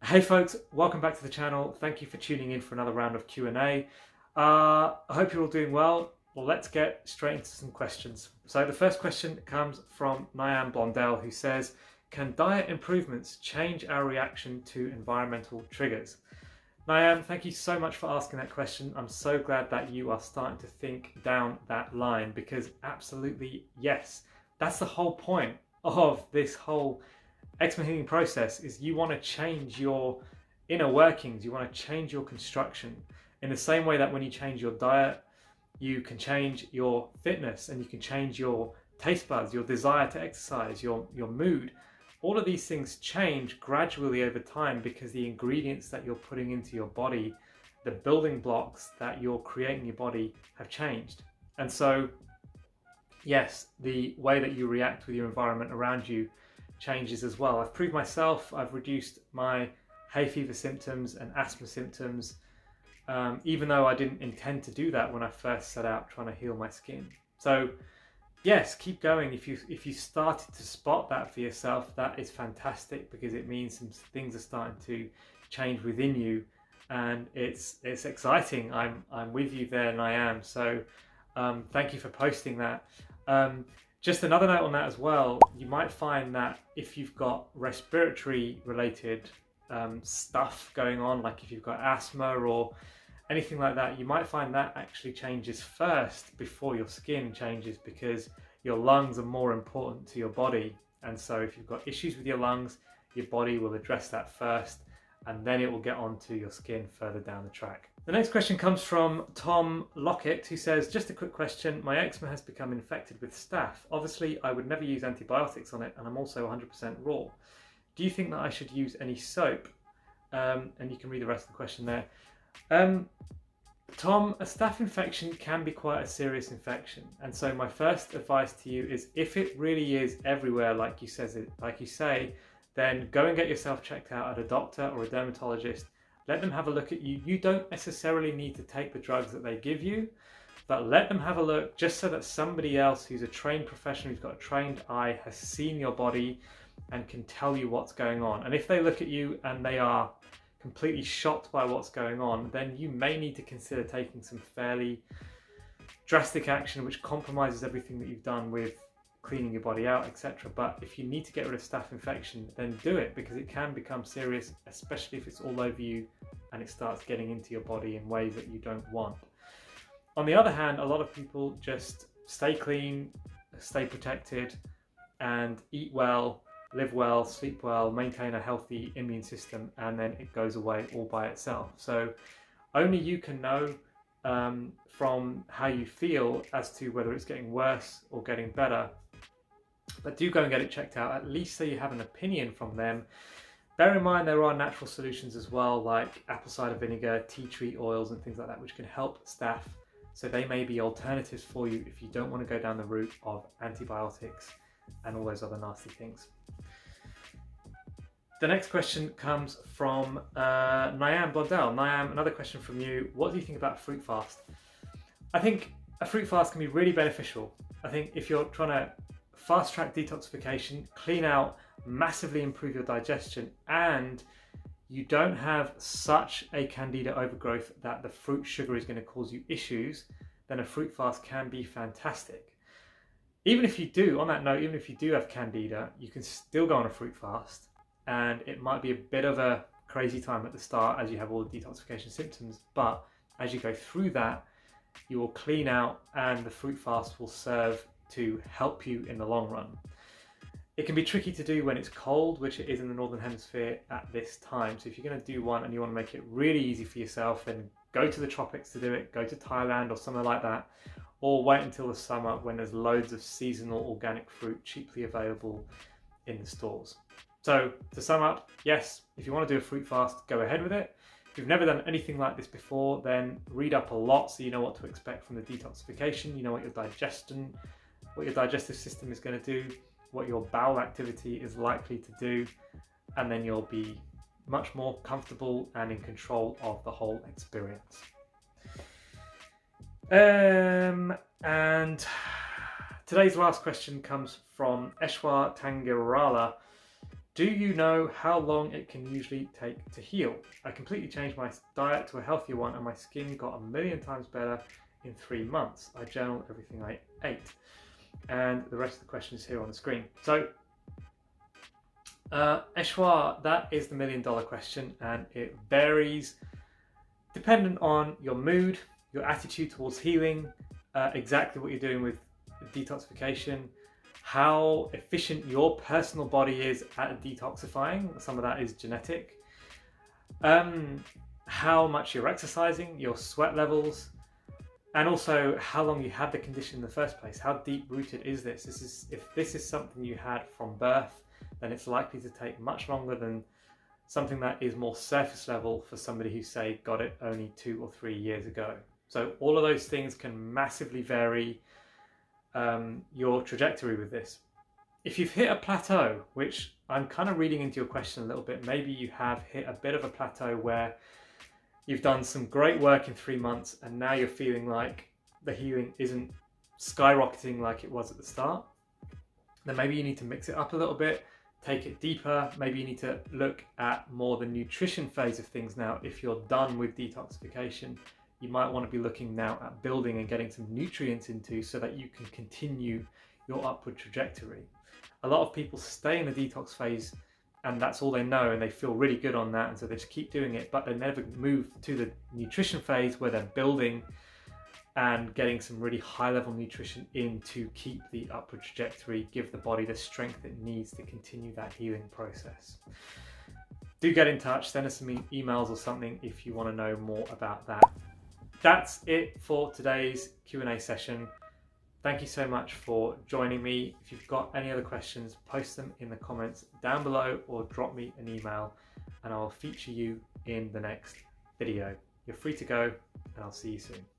Hey folks, welcome back to the channel. Thank you for tuning in for another round of Q&A. I hope you're all doing well. Well, let's get straight into some questions. So the first question comes from Nyam Blondell, who says, can diet improvements change our reaction to environmental triggers? Nyam, thank you so much for asking that question. I'm so glad that you are starting to think down that line, because absolutely yes. That's the whole point of this whole eczema healing process. Is you want to change your inner workings, you want to change your construction in the same way that when you change your diet, you can change your fitness and you can change your taste buds, your desire to exercise, your mood. All of these things change gradually over time because the ingredients that you're putting into your body, the building blocks that you're creating in your body have changed. And so yes, the way that you react with your environment around you changes as well. I've proved myself, I've reduced my hay fever symptoms and asthma symptoms, even though I didn't intend to do that when I first set out trying to heal my skin. So yes, keep going. If you started to spot that for yourself, that is fantastic, because it means some things are starting to change within you, and it's exciting. I'm with you there, and I am. So thank you for posting that. Just another note on that as well, you might find that if you've got respiratory related stuff going on, like if you've got asthma or anything like that, you might find that actually changes first before your skin changes, because your lungs are more important to your body. And so if you've got issues with your lungs, your body will address that first, and then it will get onto your skin further down the track. The next question comes from Tom Lockett, who says, just a quick question. My eczema has become infected with staph. Obviously, I would never use antibiotics on it, and I'm also 100% raw. Do you think that I should use any soap? And you can read the rest of the question there. Tom, a staph infection can be quite a serious infection. And so my first advice to you is, if it really is everywhere, like you say, then go and get yourself checked out at a doctor or a dermatologist. Let them have a look at you. You don't necessarily need to take the drugs that they give you, but let them have a look, just so that somebody else who's a trained professional, who's got a trained eye, has seen your body and can tell you what's going on. And if they look at you and they are completely shocked by what's going on, then you may need to consider taking some fairly drastic action which compromises everything that you've done with cleaning your body out, etc. But if you need to get rid of staph infection, then do it, because it can become serious, especially if it's all over you and it starts getting into your body in ways that you don't want. On the other hand, a lot of people just stay clean, stay protected, and eat well, live well, sleep well, maintain a healthy immune system, and then it goes away all by itself. So only you can know from how you feel as to whether it's getting worse or getting better. But do go and get it checked out, at least so you have an opinion from them. Bear in mind there are natural solutions as well, like apple cider vinegar, tea tree oils and things like that, which can help staph. So they may be alternatives for you if you don't want to go down the route of antibiotics and all those other nasty things. The next question comes from Nyam Blondell. Nyam, another question from you. What do you think about a fruit fast? I think a fruit fast can be really beneficial. I think if you're trying to fast track detoxification, clean out, massively improve your digestion, and you don't have such a candida overgrowth that the fruit sugar is going to cause you issues, then a fruit fast can be fantastic. Even if you do, on that note, even if you do have candida, you can still go on a fruit fast, and it might be a bit of a crazy time at the start as you have all the detoxification symptoms, but as you go through that, you will clean out, and the fruit fast will serve to help you in the long run. It can be tricky to do when it's cold, which it is in the Northern Hemisphere at this time. So if you're going to do one and you want to make it really easy for yourself, then go to the tropics to do it, go to Thailand or somewhere like that, or wait until the summer when there's loads of seasonal organic fruit cheaply available in the stores. So to sum up, yes, if you want to do a fruit fast, go ahead with it. If you've never done anything like this before, then read up a lot so you know what to expect from the detoxification, you know what your digestive system is going to do, what your bowel activity is likely to do, and then you'll be much more comfortable and in control of the whole experience. And today's last question comes from Eshwar Tangarala, Do you know how long it can usually take to heal? I completely changed my diet to a healthier one and my skin got 1,000,000 times better in 3 months. I journaled everything I ate. And the rest of the question is here on the screen. So, Eshwar, that is the $1,000,000 question, and it varies dependent on your mood, your attitude towards healing, exactly what you're doing with detoxification, how efficient your personal body is at detoxifying. Some of that is genetic. How much you're exercising, your sweat levels, and also how long you had the condition in the first place. How deep rooted is this? If this is something you had from birth, then it's likely to take much longer than something that is more surface level for somebody who, say, got it only 2 or 3 years ago. So all of those things can massively vary your trajectory with this. If you've hit a plateau, which I'm kind of reading into your question a little bit, maybe you have hit a bit of a plateau where you've done some great work in 3 months and now you're feeling like the healing isn't skyrocketing like it was at the start, then maybe you need to mix it up a little bit, take it deeper. Maybe you need to look at more the nutrition phase of things now. If you're done with detoxification, you might want to be looking now at building and getting some nutrients into so that you can continue your upward trajectory. A lot of people stay in the detox phase and that's all they know and they feel really good on that, and so they just keep doing it, but they never move to the nutrition phase where they're building and getting some really high level nutrition in to keep the upward trajectory, give the body the strength it needs to continue that healing process. Do get in touch, send us some emails or something if you want to know more about that. That's it for today's Q&A session. Thank you so much for joining me. If you've got any other questions, post them in the comments down below or drop me an email and I'll feature you in the next video. You're free to go and I'll see you soon.